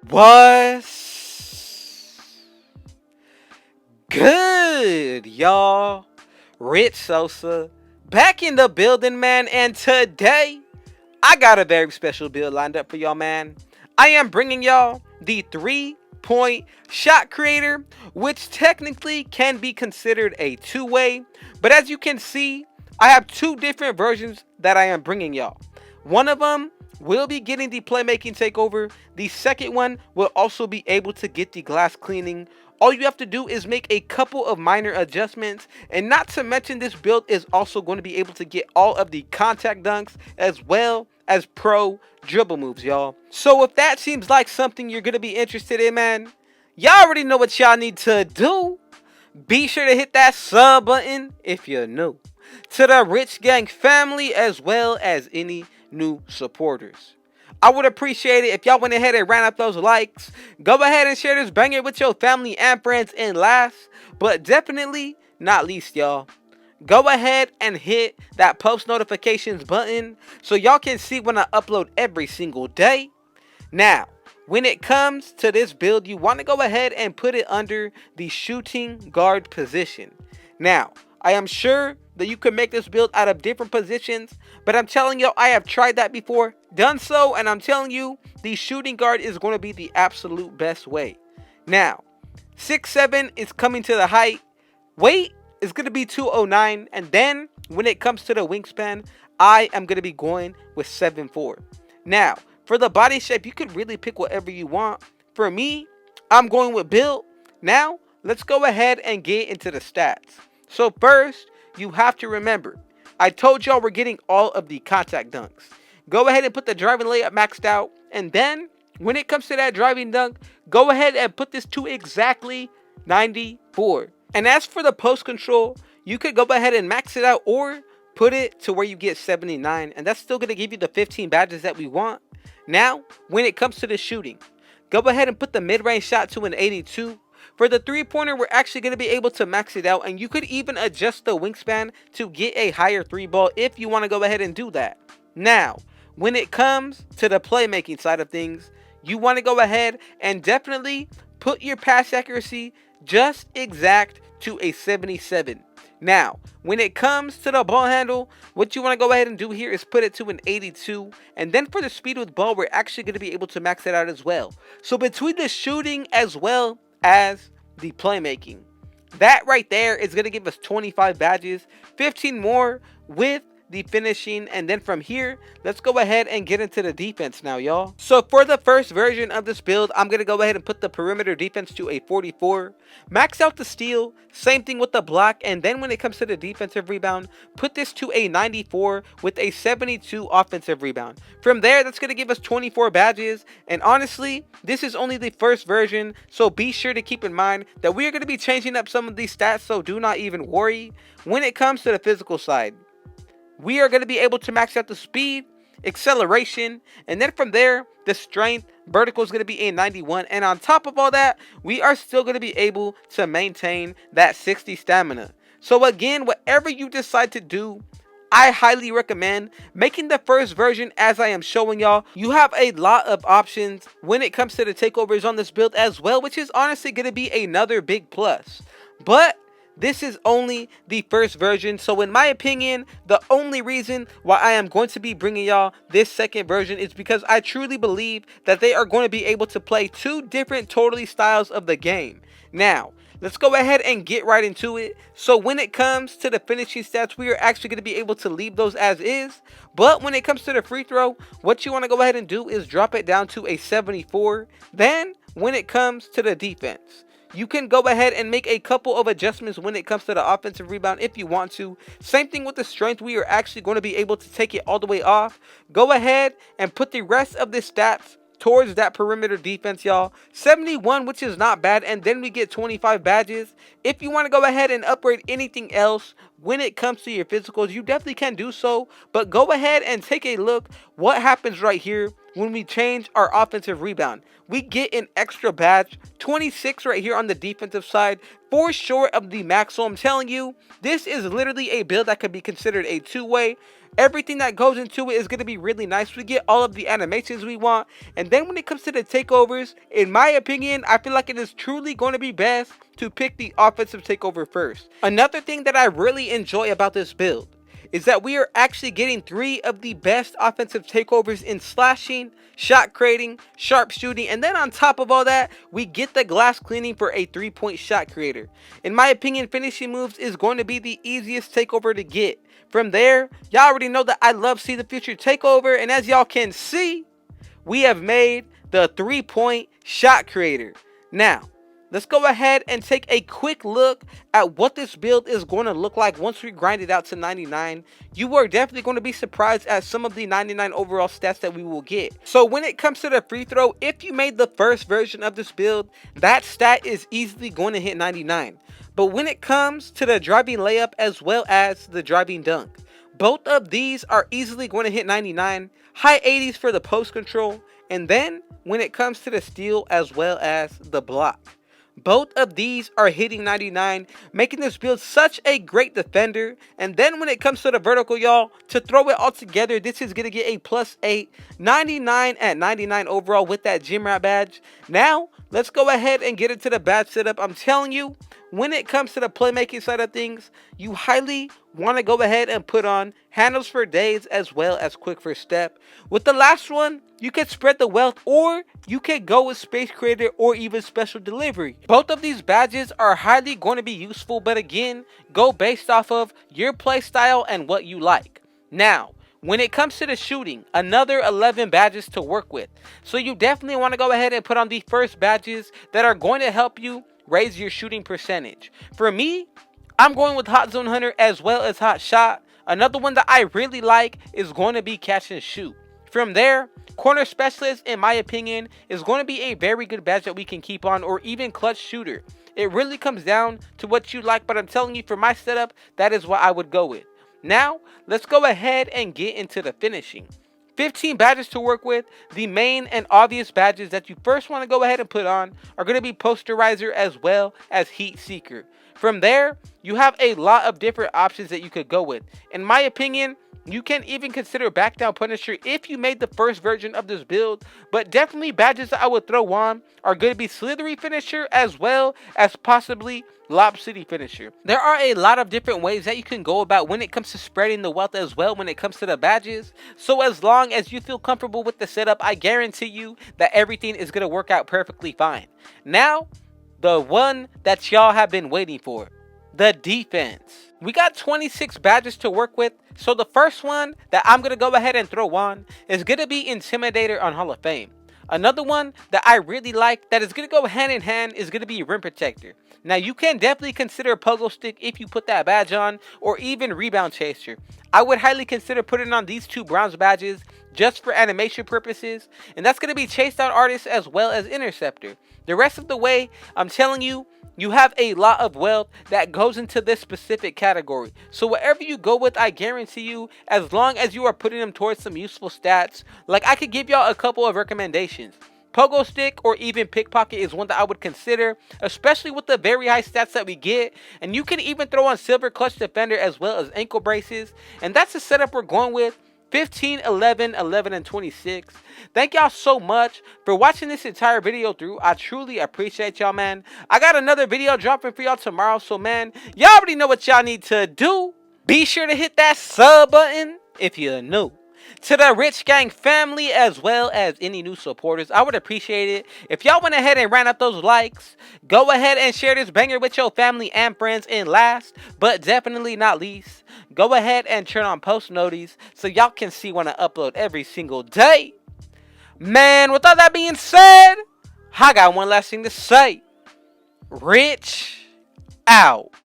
What's good, y'all? Rich Sosa back in the building, man. And today, I got a very special build lined up for y'all, man. I am bringing y'all the 3-point shot creator, which technically can be considered a two-way. But as you can see, I have two different versions that I am bringing y'all. One of them will be getting the playmaking takeover. The second one will also be able to get the glass cleaning. All you have to do is make a couple of minor adjustments, and not to mention this build is also going to be able to get all of the contact dunks as well as pro dribble moves, y'all. So if that seems like something you're going to be interested in, man, y'all already know what y'all need to do. Be sure to hit that sub button if you're new to the Rich Gang family, as well as any new supporters. I would appreciate it if y'all went ahead and ran up those likes. Go ahead and share this banger with your family and friends. And last, but definitely not least, y'all, go ahead and hit that post notifications button so y'all can see when I upload every single day. Now, when it comes to this build, you want to go ahead and put it under the shooting guard position. Now, I am sure that you can make this build out of different positions, but I'm telling you, I have tried that before, done so, and I'm telling you, the shooting guard is going to be the absolute best way. Now, 6'7" is coming to the height. Weight is going to be 209, and then when it comes to the wingspan, I am going to be going with 7'4". Now, for the body shape, you could really pick whatever you want. For me, I'm going with build. Now, let's go ahead and get into the stats. So first, you have to remember, I told y'all we're getting all of the contact dunks. Go ahead and put the driving layup maxed out. And then, when it comes to that driving dunk, go ahead and put this to exactly 94. And as for the post control, you could go ahead and max it out or put it to where you get 79. And that's still going to give you the 15 badges that we want. Now, when it comes to the shooting, go ahead and put the mid-range shot to an 82. For the three-pointer, we're actually going to be able to max it out, and you could even adjust the wingspan to get a higher three ball if you want to go ahead and do that. Now, when it comes to the playmaking side of things, you want to go ahead and definitely put your pass accuracy just exact to a 77. Now, when it comes to the ball handle, what you want to go ahead and do here is put it to an 82. And then for the speed with ball, we're actually going to be able to max it out as well. So between the shooting as well as the playmaking, that right there is going to give us 25 badges, 15 more with the finishing. And then from here, let's go ahead and get into the defense now, y'all. So for the first version of this build, I'm going to go ahead and put the perimeter defense to a 44, max out the steal, same thing with the block. And then when it comes to the defensive rebound, put this to a 94 with a 72 offensive rebound. From there, that's going to give us 24 badges. And honestly, this is only the first version, so be sure to keep in mind that we are going to be changing up some of these stats, so do not even worry. When it comes to the physical side, we are going to be able to max out the speed, acceleration, and then from there, the strength, vertical is going to be a 91. And on top of all that, we are still going to be able to maintain that 60 stamina. So again, whatever you decide to do, I highly recommend making the first version as I am showing y'all. You have a lot of options when it comes to the takeovers on this build as well, which is honestly going to be another big plus. But this is only the first version, so in my opinion, the only reason why I am going to be bringing y'all this second version is because I truly believe that they are going to be able to play two different totally styles of the game. Now, let's go ahead and get right into it. So when it comes to the finishing stats, we are actually going to be able to leave those as is. But when it comes to the free throw, what you want to go ahead and do is drop it down to a 74. Then, when it comes to the defense, you can go ahead and make a couple of adjustments when it comes to the offensive rebound if you want to. Same thing with the strength. We are actually going to be able to take it all the way off. Go ahead and put the rest of the stats towards that perimeter defense, y'all. 71, which is not bad. And then we get 25 badges. If you want to go ahead and upgrade anything else when it comes to your physicals, you definitely can do so. But go ahead and take a look what happens right here when we change our offensive rebound. We get an extra badge, 26 right here on the defensive side, 4 short of the max. So I'm telling you, this is literally a build that could be considered a two-way. Everything that goes into it is going to be really nice. We get all of the animations we want. And then when it comes to the takeovers, in my opinion, I feel like it is truly going to be best to pick the offensive takeover first. Another thing that I really enjoy about this build is that we are actually getting 3 of the best offensive takeovers in slashing, shot creating, sharpshooting, and then on top of all that, we get the glass cleaning for a 3-point shot creator. In my opinion, finishing moves is going to be the easiest takeover to get. From there, y'all already know that I love See the Future takeover, and as y'all can see, we have made the 3-point shot creator. Now, let's go ahead and take a quick look at what this build is going to look like once we grind it out to 99. You are definitely going to be surprised at some of the 99 overall stats that we will get. So when it comes to the free throw, if you made the first version of this build, that stat is easily going to hit 99. But when it comes to the driving layup as well as the driving dunk, both of these are easily going to hit 99, high 80s for the post control, and then when it comes to the steal as well as the block, both of these are hitting 99, making this build such a great defender. And then when it comes to the vertical, y'all, to throw it all together, this is going to get a +8, 99 at 99 overall with that gym rat badge. Now, let's go ahead and get into the badge setup. I'm telling you, when it comes to the playmaking side of things, you highly want to go ahead and put on handles for days as well as quick first step. With the last one, you can spread the wealth, or you can go with space creator or even special delivery. Both of these badges are highly going to be useful, but again, go based off of your play style and what you like. Now, when it comes to the shooting, another 11 badges to work with. So you definitely want to go ahead and put on the first badges that are going to help you raise your shooting percentage. For me, I'm going with Hot Zone Hunter as well as Hot Shot. Another one that I really like is going to be Catch and Shoot. From there, Corner Specialist, in my opinion, is going to be a very good badge that we can keep on, or even Clutch Shooter. It really comes down to what you like, but I'm telling you, for my setup, that is what I would go with. Now, let's go ahead and get into the finishing. 15 badges to work with. The main and obvious badges that you first want to go ahead and put on are going to be Posterizer as well as Heat Seeker. From there, you have a lot of different options that you could go with. In my opinion, you can even consider Back Down Punisher if you made the first version of this build, but definitely badges that I would throw on are going to be Slithery Finisher as well as possibly Lob City Finisher. There are a lot of different ways that you can go about when it comes to spreading the wealth as well when it comes to the badges. So as long as you feel comfortable with the setup, I guarantee you that everything is going to work out perfectly fine. Now, the one that y'all have been waiting for, the defense. We got 26 badges to work with, so the first one that I'm going to go ahead and throw on is going to be Intimidator on Hall of Fame. Another one that I really like that is going to go hand in hand is going to be Rim Protector. Now, you can definitely consider Pogo Stick if you put that badge on, or even Rebound Chaser. I would highly consider putting on these 2 bronze badges just for animation purposes, and that's going to be Chase Down Artist as well as Interceptor. The rest of the way, I'm telling you, you have a lot of wealth that goes into this specific category. So whatever you go with, I guarantee you, as long as you are putting them towards some useful stats, like I could give y'all a couple of recommendations. Pogo Stick or even Pickpocket is one that I would consider, especially with the very high stats that we get. And you can even throw on Silver Clutch Defender as well as ankle braces. And that's the setup we're going with. 15, 11, 11, and 26. Thank y'all so much for watching this entire video through. I truly appreciate y'all, man. I got another video dropping for y'all tomorrow. So, man, y'all already know what y'all need to do. Be sure to hit that sub button if you're new. To the Rich Gang family as well as any new supporters, I would appreciate it if y'all went ahead and ran up those likes. Go ahead and share this banger with your family and friends. And last but definitely not least, go ahead and turn on post notifications so y'all can see when I upload every single day. Man, with all that being said, I got one last thing to say. Rich out.